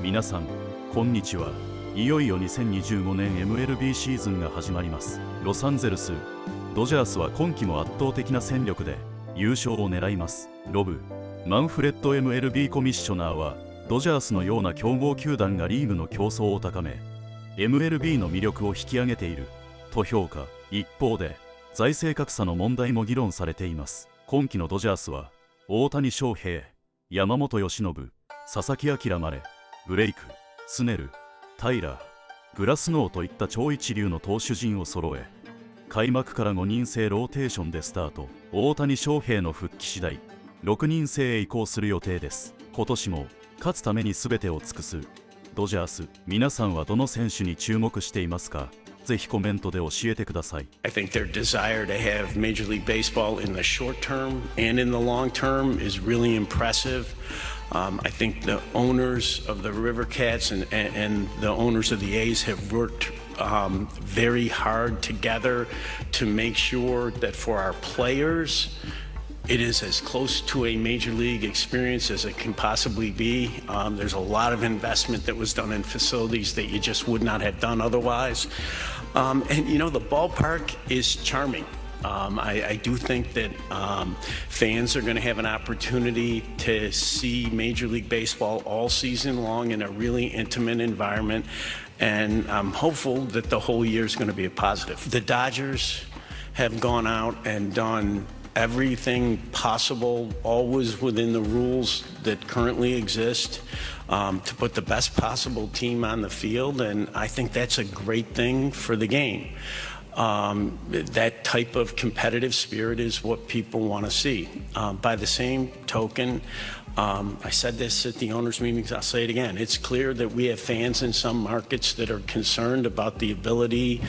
皆さん、こんにちは。いよいよ2025年 Mlb シーズンが始まります。ロサンゼルス、ドジャースは今季も圧倒的な戦力で優勝を狙います。ロブ・マンフレッド Mlb コミッショナーは、ドジャースのような強豪球団がリーグの競争を高め、Mlb の魅力を引き上げていると評価。一方で、財政格差の問題も議論されています。今季のドジャースは、大谷翔平、山本由伸、佐々木朗まで、ブレイク、スネル、タイラー、グラスノーといった超一流の投手陣を揃え、開幕から5人制ローテーションでスタート。大谷翔平の復帰次第、6人制へ移行する予定です。今年も勝つために全てを尽くすドジャース。皆さんはどの選手に注目していますか？ぜひコメントで教えてください。I think their desire to have Major League Baseball in the short term and in the long term is really impressive. I think the owners of the River Cats and the owners of the A's have worked very hard together to make sure that for our players, it is as close to a major league experience as it can possibly be. There's a lot of investment that was done in facilities that you just would not have done otherwise. And you know, the ballpark is charming. I do think that fans are going to have an opportunity to see Major League Baseball all season long in a really intimate environment, and I'm hopeful that the whole year is going to be a positive. The Dodgers have gone out and done everything possible, always within the rules that currently exist, to put the best possible team on the field, and I think that's a great thing for the game. That type of competitive spirit is what people want to see. By the same token, I said this at the owners' meetings, I'll say it again. It's clear that we have fans in some markets that are concerned about the ability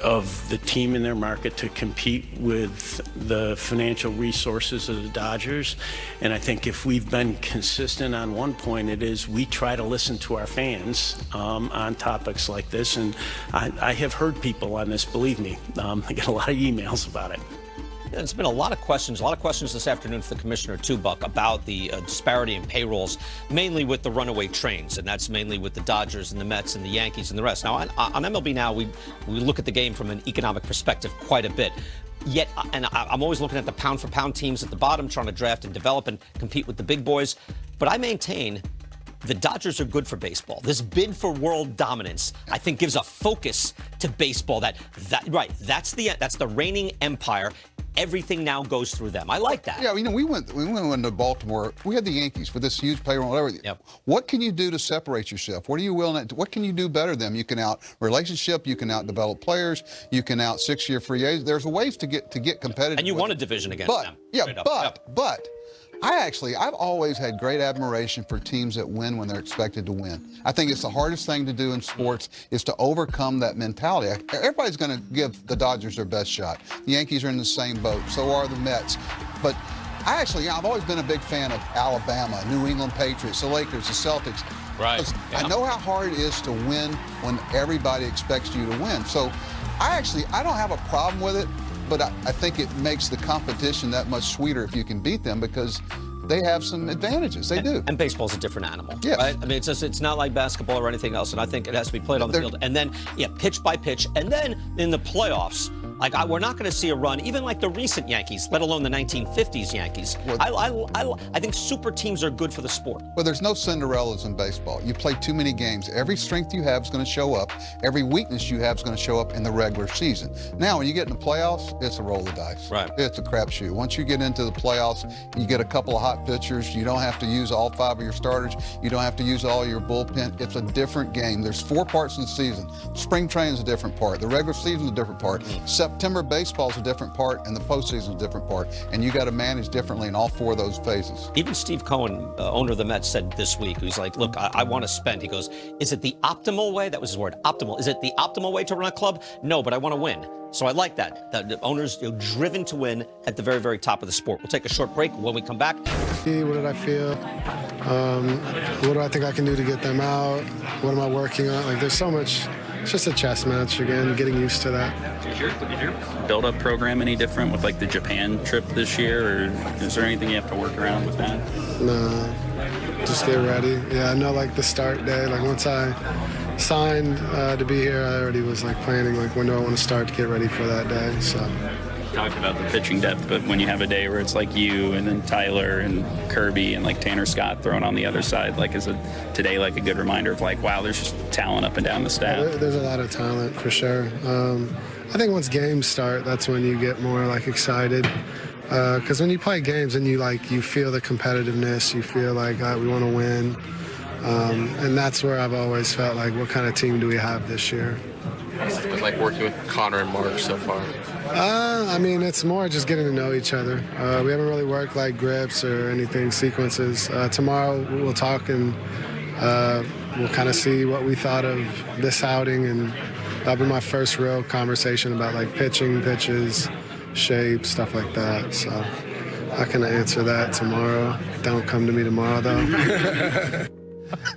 of the team in their market to compete with the financial resources of the Dodgers. And I think if we've been consistent on one point, it is we try to listen to our fans on topics like this. And I have heard people on this, believe me. I get a lot of emails about it. There's been a lot of questions this afternoon for the commissioner too, Buck, about the disparity in payrolls, mainly with the runaway trains, and that's mainly with the Dodgers and the Mets and the Yankees and the rest. Now, on MLB Now, we look at the game from an economic perspective quite a bit. Yet, and I'm always looking at the pound-for-pound teams at the bottom, trying to draft and develop and compete with the big boys. But I maintain the Dodgers are good for baseball. This bid for world dominance, I think, gives a focus to baseball. That's the reigning empire. Everything now goes through them. I like that. Yeah, you know, we went to Baltimore. We had the Yankees with this huge payroll, whatever. Yep. What can you do to separate yourself? What are you willing to? What can you do better than them? You can out relationship. You can out develop players. You can out 6-year free agents. There's ways to get competitive. And you won a division against them. Yeah, but. I've always had great admiration for teams that win when they're expected to win. I think it's the hardest thing to do in sports is to overcome that mentality. Everybody's going to give the Dodgers their best shot. The Yankees are in the same boat. So are the Mets. But I've always been a big fan of Alabama, New England Patriots, the Lakers, the Celtics. Right. I know how hard it is to win when everybody expects you to win. So I don't have a problem with it. But I think it makes the competition that much sweeter if you can beat them because they have some advantages. They do. And baseball's a different animal, yes. Right? I mean, it's not like basketball or anything else, and I think it has to be played on the field. And then, pitch by pitch. And then in the playoffs, we're not going to see a run, even like the recent Yankees, let alone the 1950s Yankees. Well, I think super teams are good for the sport. Well, there's no Cinderellas in baseball. You play too many games. Every strength you have is going to show up. Every weakness you have is going to show up in the regular season. Now, when you get in the playoffs, it's a roll of dice. Right. It's a crapshoot. Once you get into the playoffs, you get a couple of hot pitchers. You don't have to use all 5 of your starters. You don't have to use all your bullpen. It's a different game. There's 4 parts in the season. Spring training is a different part. The regular season is a different part. September baseball is a different part, and the postseason is a different part. And you got to manage differently in all 4 of those phases. Even Steve Cohen, owner of the Mets, said this week, he's like, look, I want to spend. He goes, is it the optimal way? That was his word, optimal. Is it the optimal way to run a club? No, but I want to win. So I like that. The owners driven to win at the very, very top of the sport. We'll take a short break. When we come back. What did I feel? What do I think I can do to get them out? What am I working on? There's so much. It's just a chess match again, getting used to that. Is your build-up program any different with the Japan trip this year, or is there anything you have to work around with that? No. just get ready. Yeah, I know like the start day. Like once I signed to be here, I already was like planning like when do I want to start to get ready for that day. So. Talked about the pitching depth, but when you have a day where it's like you and then Tyler and Kirby and like Tanner Scott thrown on the other side, like is it today like a good reminder of like, wow, there's just talent up and down the staff? Yeah, there's a lot of talent for sure. I think once games start, that's when you get more like excited. Because when you play games and you feel the competitiveness, you feel like we want to win, and that's where I've always felt like, what kind of team do we have this year? What's it been like working with Connor and Mark so far? I mean, it's more just getting to know each other. We haven't really worked like grips or anything, sequences. Tomorrow we'll talk and we'll kind of see what we thought of this outing, and that'll be my first real conversation about like pitching, pitches, shape, stuff like that. So I can answer that tomorrow. Don't come to me tomorrow though.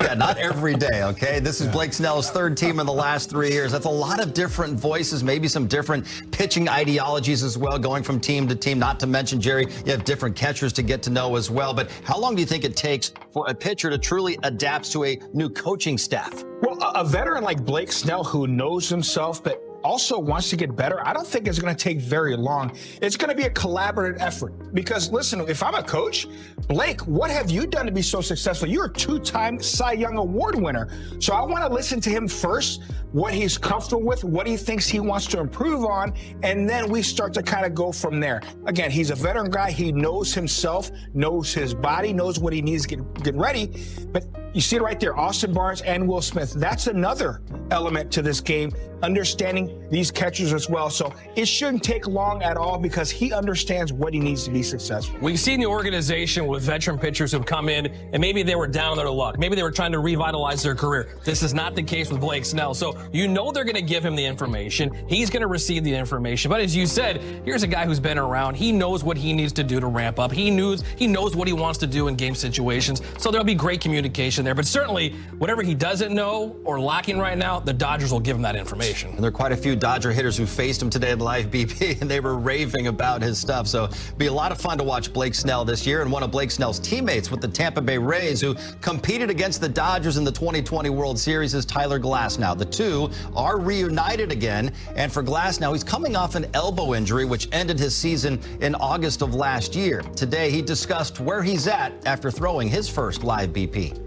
Yeah, not every day, okay? This is Blake Snell's third team in the last 3 years. That's a lot of different voices, maybe some different pitching ideologies as well, going from team to team. Not to mention, Jerry, you have different catchers to get to know as well. But how long do you think it takes for a pitcher to truly adapt to a new coaching staff? Well, a veteran like Blake Snell who knows himself but also wants to get better, I don't think it's going to take very long. It's going to be a collaborative effort. Because listen, if I'm a coach, Blake, what have you done to be so successful? You're a two-time Cy Young Award winner. So I want to listen to him first, what he's comfortable with, what he thinks he wants to improve on, and then we start to kind of go from there. Again, he's a veteran guy. He knows himself, knows his body, knows what he needs to get ready. But you see it right there, Austin Barnes and Will Smith. That's another element to this game, understanding these catchers as well. So it shouldn't take long at all because he understands what he needs to be successful. We've seen the organization with veteran pitchers who've come in and maybe they were down on their luck. Maybe they were trying to revitalize their career. This is not the case with Blake Snell. So you know they're going to give him the information. He's going to receive the information. But as you said, here's a guy who's been around. He knows what he needs to do to ramp up. He knows what he wants to do in game situations. So there'll be great communication there. But certainly, whatever he doesn't know or lacking right now, the Dodgers will give him that information. And there are quite a few Dodger hitters who faced him today at Live BP, and they were raving about his stuff. So it'll be a lot of fun to watch Blake Snell this year. And one of Blake Snell's teammates with the Tampa Bay Rays, who competed against the Dodgers in the 2020 World Series, is Tyler Glasnow. The two are reunited again. And for Glasnow, he's coming off an elbow injury, which ended his season in August of last year. Today, he discussed where he's at after throwing his first Live BP.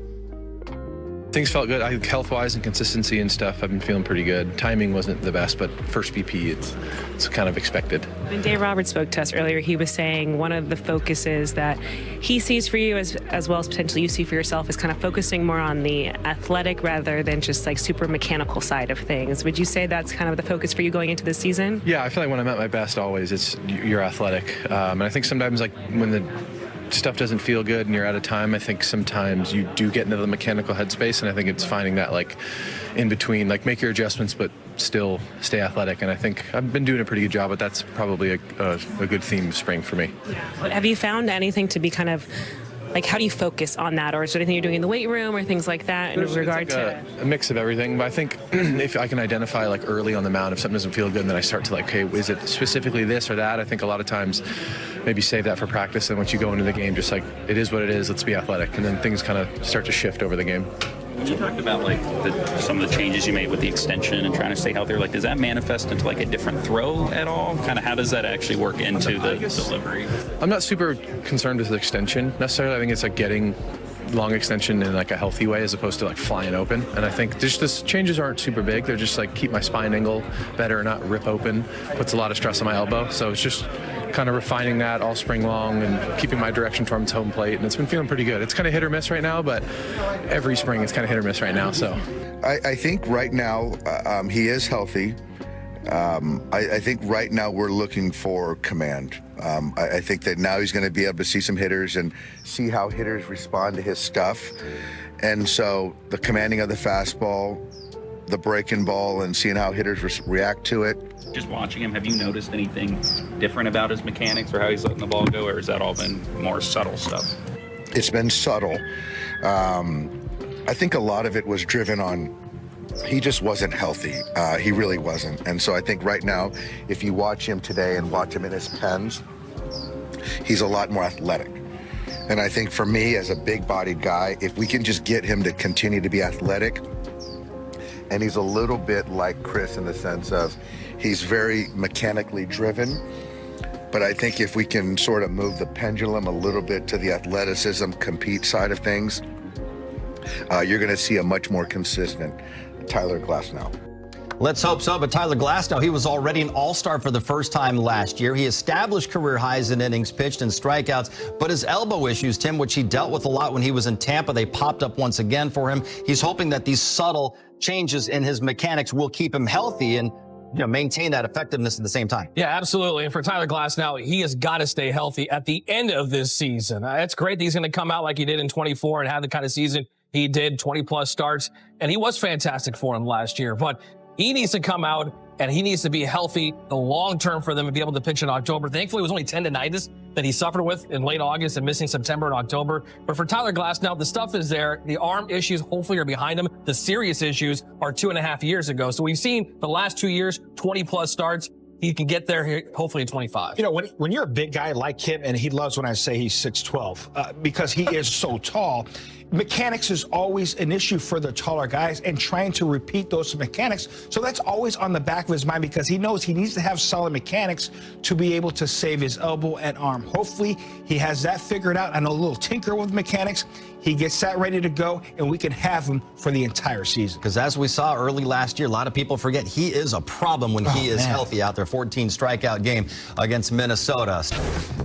Things felt good. I think health-wise and consistency and stuff, I've been feeling pretty good. Timing wasn't the best, but first BP, it's kind of expected. When Dave Roberts spoke to us earlier, he was saying one of the focuses that he sees for you as well as potentially you see for yourself is kind of focusing more on the athletic rather than just like super mechanical side of things. Would you say that's kind of the focus for you going into this season? Yeah, I feel like when I'm at my best always, you're athletic. And I think sometimes like when the stuff doesn't feel good and you're out of time, I think sometimes you do get into the mechanical headspace, and I think it's finding that like in between, like make your adjustments but still stay athletic. And I think I've been doing a pretty good job, but that's probably a good theme of spring for me. But have you found anything to be kind of like, how do you focus on that, or is there anything you're doing in the weight room or things like that in regard to a mix of everything? But I think if I can identify like early on the mound if something doesn't feel good, and then I start to like, okay, is it specifically this or that? I think a lot of times maybe save that for practice, and once you go into the game, just like it is what it is, let's be athletic, and then things kind of start to shift over the game. When you talked about like some of the changes you made with the extension and trying to stay healthier, like does that manifest into like a different throw at all? Kind of how does that actually work into the delivery? I'm not super concerned with the extension necessarily. I think it's like getting long extension in like a healthy way as opposed to like flying open. And I think just the changes aren't super big. They're just like keep my spine angle better, not rip open. Puts a lot of stress on my elbow. So it's just kind of refining that all spring long and keeping my direction towards home plate. And it's been feeling pretty good. It's kind of hit or miss right now, but every spring it's kind of hit or miss right now. So I think right now he is healthy. I think right now we're looking for command. I think that now he's going to be able to see some hitters and see how hitters respond to his stuff. And so the commanding of the fastball, the breaking ball, and seeing how hitters react to it. Just watching him, have you noticed anything different about his mechanics or how he's letting the ball go, or has that all been more subtle stuff? It's been subtle. I think a lot of it was driven on he just wasn't healthy. He really wasn't. And so I think right now, if you watch him today and watch him in his pens, he's a lot more athletic. And I think for me, as a big-bodied guy, if we can just get him to continue to be athletic, and he's a little bit like Chris in the sense of he's very mechanically driven, but I think if we can sort of move the pendulum a little bit to the athleticism, compete side of things, you're going to see a much more consistent Tyler Glasnow. Let's hope so, but Tyler Glasnow, he was already an all-star for the first time last year. He established career highs in innings pitched and strikeouts, but his elbow issues, Tim, which he dealt with a lot when he was in Tampa, they popped up once again for him. He's hoping that these subtle changes in his mechanics will keep him healthy and maintain that effectiveness at the same time. Yeah, absolutely. And for Tyler Glasnow, he has got to stay healthy at the end of this season. It's great that he's going to come out like he did in 24 and have the kind of season he did, 20-plus starts, and he was fantastic for him last year. But he needs to come out and he needs to be healthy the long term for them to be able to pitch in October. Thankfully, it was only tendinitis that he suffered with in late August and missing September and October. But for Tyler Glasnow, the stuff is there. The arm issues hopefully are behind him. The serious issues are 2.5 years ago. So we've seen the last 2 years, 20-plus starts. He can get there here, hopefully at 25. When you're a big guy like him, and he loves when I say he's 6'12", because he is so tall, mechanics is always an issue for the taller guys and trying to repeat those mechanics. So that's always on the back of his mind because he knows he needs to have solid mechanics to be able to save his elbow and arm. Hopefully he has that figured out. I know a little tinker with mechanics. He gets that ready to go, and we can have him for the entire season. Because as we saw early last year, a lot of people forget he is a problem when he is healthy out there. 14 strikeout game against Minnesota.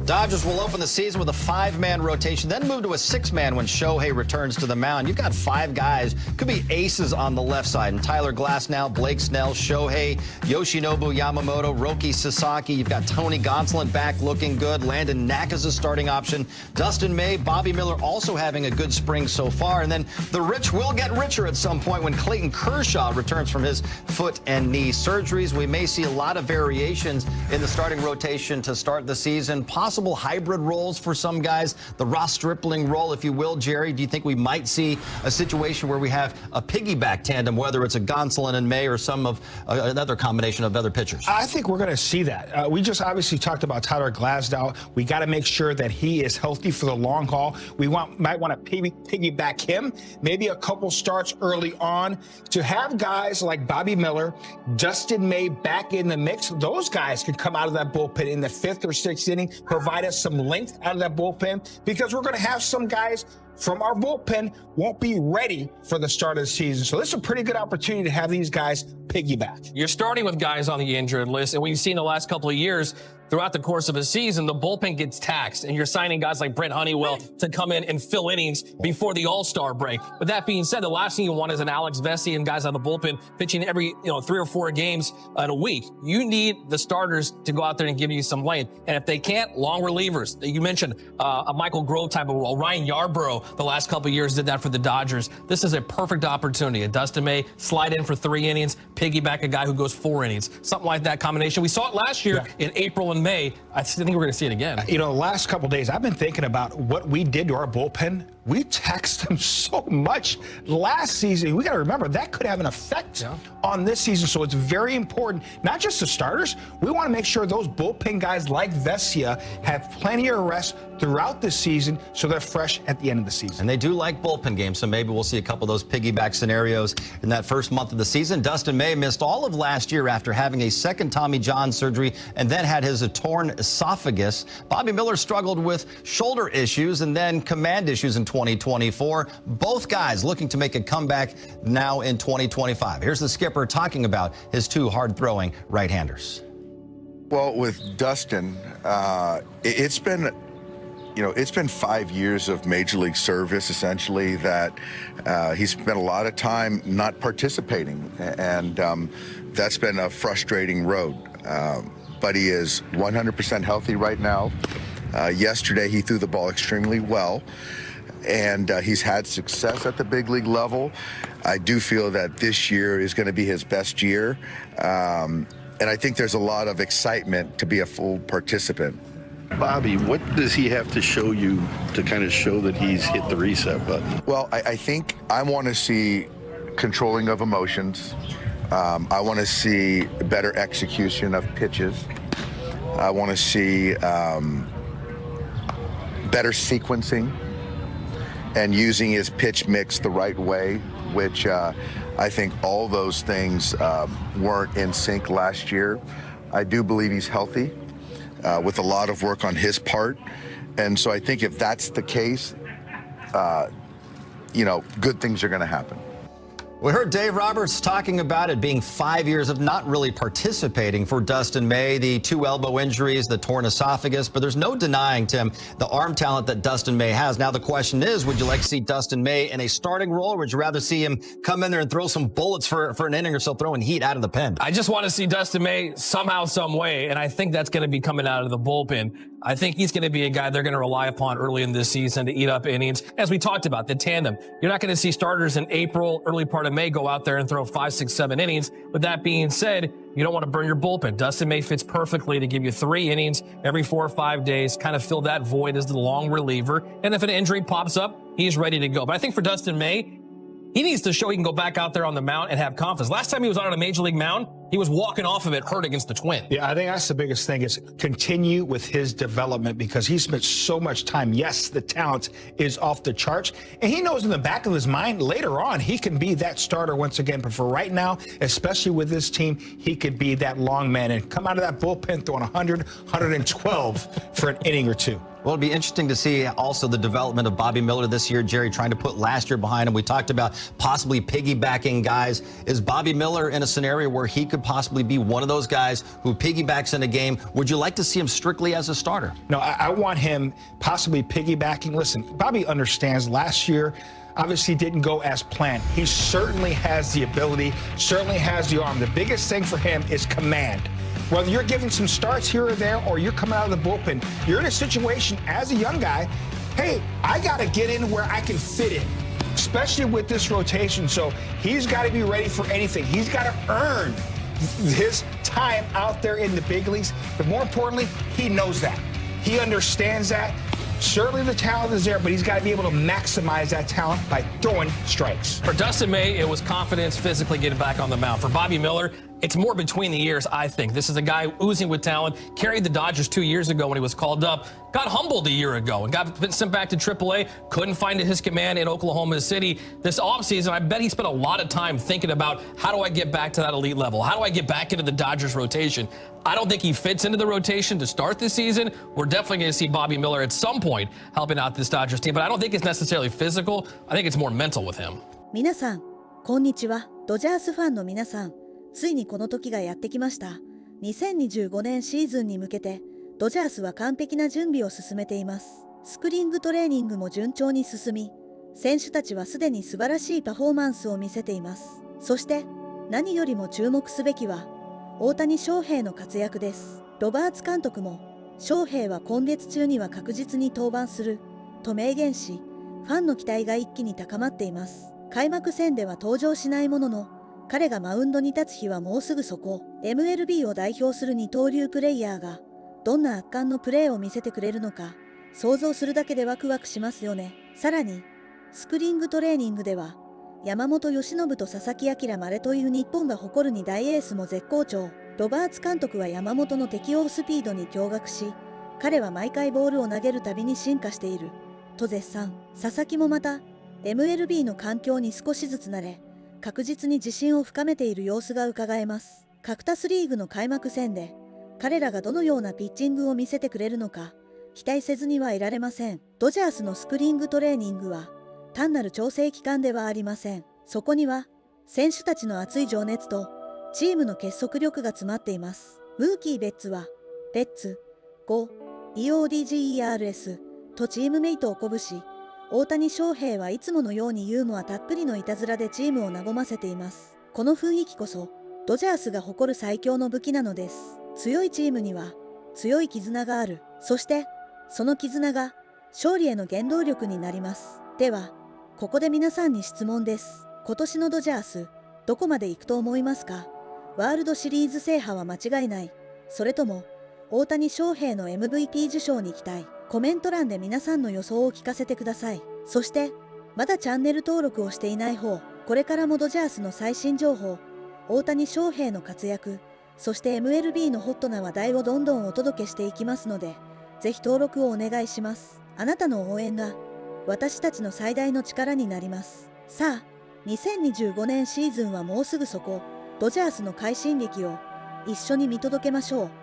Dodgers will open the season with a 5-man rotation, then move to a 6-man when Shohei returns to the mound. You've got 5 guys, could be aces on the left side. And Tyler Glasnow, Blake Snell, Shohei, Yoshinobu Yamamoto, Roki Sasaki. You've got Tony Gonsolin back looking good. Landon Naka's starting option. Dustin May, Bobby Miller also having a good spring so far. And then the rich will get richer at some point when Clayton Kershaw returns from his foot and knee surgeries. We may see a lot of variations in the starting rotation to start the season. Possible hybrid roles for some guys. The Ross Stripling role, if you will, Jerry. Do you think we might see a situation where we have a piggyback tandem, whether it's a Gonsolin and May or some of another combination of other pitchers? I think we're going to see that. We just obviously talked about Tyler Glasnow. We got to make sure that he is healthy for the long haul. We might want to piggyback him, maybe a couple starts early on to have guys like Bobby Miller, Dustin May back in the mix. Those guys can come out of that bullpen in the 5th or 6th inning, provide us some length out of that bullpen, because we're going to have some guys from our bullpen won't be ready for the start of the season. So this is a pretty good opportunity to have these guys piggyback. You're starting with guys on the injured list, and we've seen the last couple of years, throughout the course of a season, the bullpen gets taxed, and you're signing guys like Brent Honeywell to come in and fill innings before the All-Star break. But that being said, the last thing you want is an Alex Vesey and guys on the bullpen pitching every 3 or 4 games in a week. You need the starters to go out there and give you some lane. And if they can't, long relievers. You mentioned a Michael Grove type of role. Ryan Yarbrough, the last couple of years, did that for the Dodgers. This is a perfect opportunity. A Dustin May, slide in for 3 innings, piggyback a guy who goes 4 innings. Something like that combination. We saw it last year in April and May. I think we're going to see it again. The last couple of days, I've been thinking about what we did to our bullpen. We taxed them so much last season. We got to remember that could have an effect on this season. So it's very important, not just the starters. We want to make sure those bullpen guys like Vesia have plenty of rest throughout the season so they're fresh at the end of the season. And they do like bullpen games, so maybe we'll see a couple of those piggyback scenarios in that first month of the season. Dustin May missed all of last year after having a second Tommy John surgery and then had his torn esophagus. Bobby Miller struggled with shoulder issues and then command issues in 2024. Both guys looking to make a comeback now in 2025. Here's the skipper talking about his 2 hard-throwing right-handers. Well, with Dustin, it's been 5 years of major league service, essentially, that he's spent a lot of time not participating, and that's been a frustrating road. But he is 100% healthy right now. Yesterday, he threw the ball extremely well, and he's had success at the big league level. I do feel that this year is going to be his best year, and I think there's a lot of excitement to be a full participant. Bobby, what does he have to show you to kind of show that he's hit the reset button? Well, I think I want to see controlling of emotions. I want to see better execution of pitches. I want to see better sequencing and using his pitch mix the right way, which I think all those things weren't in sync last year. I do believe he's healthy with a lot of work on his part. And so I think if that's the case, good things are going to happen. We heard Dave Roberts talking about it being 5 years of not really participating for Dustin May, the 2 elbow injuries, the torn esophagus, but there's no denying, Tim, the arm talent that Dustin May has. Now the question is, would you like to see Dustin May in a starting role, or would you rather see him come in there and throw some bullets for an inning or so, throwing heat out of the pen? I just want to see Dustin May somehow, some way, and I think that's going to be coming out of the bullpen. I think he's going to be a guy they're going to rely upon early in this season to eat up innings. As we talked about, the tandem. You're not going to see starters in April, early part of May go out there and throw 5, 6, 7 innings. With that being said, you don't want to burn your bullpen. Dustin May fits perfectly to give you 3 innings every 4 or 5 days, kind of fill that void as the long reliever. And if an injury pops up, he's ready to go. But I think for Dustin May, he needs to show he can go back out there on the mound and have confidence. Last time he was on a major league mound, he was walking off of it hurt against the Twins. Yeah, I think that's the biggest thing is continue with his development because he spent so much time. Yes, the talent is off the charts. And he knows in the back of his mind later on he can be that starter once again. But for right now, especially with this team, he could be that long man and come out of that bullpen throwing 100, 112 for an inning or two. Well, it'll be interesting to see also the development of Bobby Miller this year. Jerry trying to put last year behind him. We talked about possibly piggybacking guys. Is Bobby Miller in a scenario where he could possibly be one of those guys who piggybacks in a game? Would you like to see him strictly as a starter? No, I want him possibly piggybacking. Listen, Bobby understands last year obviously didn't go as planned. He certainly has the ability, certainly has the arm. The biggest thing for him is command. Whether you're giving some starts here or there or you're coming out of the bullpen, you're in a situation as a young guy, hey, I got to get in where I can fit in, especially with this rotation. So he's got to be ready for anything. He's got to earn his time out there in the big leagues. But more importantly, he knows that. He understands that. Certainly the talent is there, but he's got to be able to maximize that talent by throwing strikes. For Dustin May, it was confidence physically getting back on the mound. For Bobby Miller, it's more between the years, I think. This is a guy oozing with talent, carried the Dodgers 2 years ago when he was called up, got humbled a year ago and got sent back to AAA, couldn't find his command in Oklahoma City. This offseason, I bet he spent a lot of time thinking about how do I get back to that elite level? How do I get back into the Dodgers rotation? I don't think he fits into the rotation to start this season. We're definitely going to see Bobby Miller at some point helping out this Dodgers team, but I don't think it's necessarily physical. I think it's more mental with him. 皆さん、こんにちは。ドジャースファンの皆さん、ついにこの時がやってきました。2025年シーズンに向けて、ドジャースは完璧な準備を進めています。スプリングトレーニングも順調に進み、選手たちはすでに素晴らしいパフォーマンスを見せています。そして、何よりも注目すべきは、大谷翔平の活躍です。ロバーツ監督も、翔平は今月中には確実に登板する、と明言し、ファンの期待が一気に高まっています。開幕戦では登場しないものの、彼がマウンドに立つ日はもうすぐそこ。MLB を代表する二刀流プレイヤーが、どんな圧巻のプレーを見せてくれるのか、想像するだけでワクワクしますよね。さらに、スプリングトレーニングでは、山本由伸と佐々木朗まれという日本が誇る2大エースも絶好調。ロバーツ監督は山本の適応スピードに驚愕し、彼は毎回ボールを投げるたびに進化している、と絶賛。佐々木もまた、MLB の環境に少しずつ慣れ、確実に自信を深めている様子がうかがえます。カクタスリーグの開幕戦で、彼らがどのようなピッチングを見せてくれるのか、期待せずにはいられません。ドジャースのスプリングトレーニングは、単なる調整期間ではありません。そこには、選手たちの熱い情熱と、チームの結束力が詰まっています。ムーキー・ベッツは、レッツ、ゴ、EODGERS とチームメイトを鼓舞し、大谷翔平はいつものようにユーモアたっぷりのいたずらでチームを和ませています。この雰囲気こそ、ドジャースが誇る最強の武器なのです。強いチームには、強い絆がある。そして、その絆が、勝利への原動力になります。では、ここで皆さんに質問です。今年のドジャース、どこまで行くと思いますか？ワールドシリーズ制覇は間違いない。それとも、大谷翔平の MVP 受賞に期待。コメント欄で皆さんの予想を聞かせてください。そして、まだチャンネル登録をしていない方、これからもドジャースの最新情報、大谷翔平の活躍、そして MLB のホットな話題をどんどんお届けしていきますので、ぜひ登録をお願いします。あなたの応援が私たちの最大の力になります。さあ、2025年シーズンはもうすぐそこ。ドジャースの快進撃を一緒に見届けましょう。